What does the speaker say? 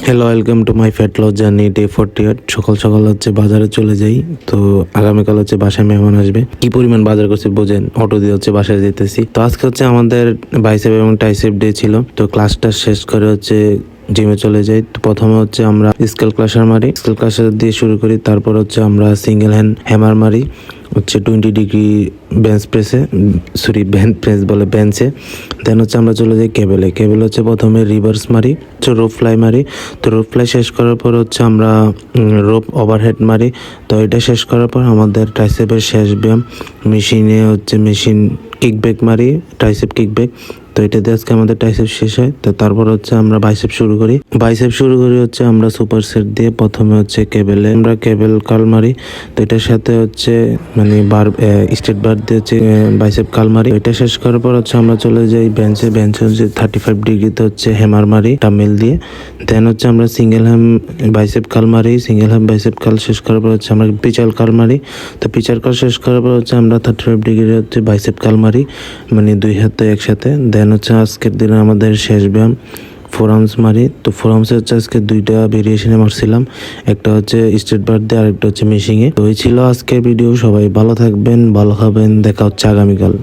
Hello, welcome to my fat loss journey day 48। সকাল সকাল হচ্ছে বাজারে চলে যাই। তো আগামীকাল হচ্ছে বাসায় মেহমান আসবে। কি পরিমাণ বাজার করছে বোঝেন, অটো দিয়ে হচ্ছে বাসায় যেতেছি। তো আজকে হচ্ছে আমাদের বাইসেপ এবং টাইসেপ ডে ছিল। তো ক্লাসটা শেষ করে হচ্ছে জিমে চলে যাই। তো প্রথমে হচ্ছে আমরা স্কেল ক্লাসার মারি, স্কেল ক্লাসার দিয়ে শুরু করি। তারপর হচ্ছে আমরা সিঙ্গেল হ্যান্ড হ্যামার মারি হচ্ছে 20 ডিগ্রি বেঞ্চ প্রেসে, বেঞ্চ প্রেস বলে বেঞ্চে। দেন হচ্ছে আমরা চলে যাই কেবেলে। কেবেল হচ্ছে প্রথমে রিভার্স মারি, তো রোপ ফ্লাই মারি। তো রোপ ফ্লাই শেষ করার পর হচ্ছে আমরা রোপ ওভারহেড মারি। তো এটা শেষ করার পর আমাদের ট্রাইসেপের শেষ ব্যায়াম মেশিনে হচ্ছে মেশিন কিকব্যাক মারি, ট্রাইসেপ কিকব্যাক। তো এটা দিয়ে আজকে আমাদের ট্রাইসেপ শেষ হয়। তো তারপর হচ্ছে আমরা বাইসেপ শুরু করি। বাইসেপ শুরু করি হচ্ছে আমরা সুপার সেট দিয়ে। প্রথমে হচ্ছে কেবেলে আমরা কেবেল কাল মারি। তো এটার সাথে হচ্ছে মানে বার স্ট্রেট বার দিয়ে হচ্ছে বাইসেপ কাল মারি। এটা শেষ করার পর হচ্ছে আমরা চলে যাই বেঞ্চে। বেঞ্চে হচ্ছে 35 ডিগ্রিতে হচ্ছে হ্যামার মারি ডাম্বেল দিয়ে। দেন হচ্ছে আমরা সিঙ্গেল হ্যাম বাইসেপ কাল মারি। সিঙ্গেল হ্যাম বাইসেপ কাল শেষ করার পর হচ্ছে আমরা পিচাল কাল মারি। তো পিচার কাল শেষ করার পর হচ্ছে আমরা 35 ডিগ্রি হচ্ছে বাইসেপ কাল মারি, মানে দুই হাতে একসাথে। দেন হচ্ছে আজকের দিনে আমাদের শেষ ব্যায়াম ফোর আর্মস মারি। তো ফোর আর্মসে হচ্ছে আজকে দুইটা ভেরিয়েশনে মারছিলাম, একটা হচ্ছে স্ট্রেট বার দিয়ে, আরেকটা হচ্ছে মেশিংয়ে। তো এই ছিল আজকের ভিডিও। সবাই ভালো থাকবেন, ভালো খাবেন, দেখা হচ্ছে আগামীকাল।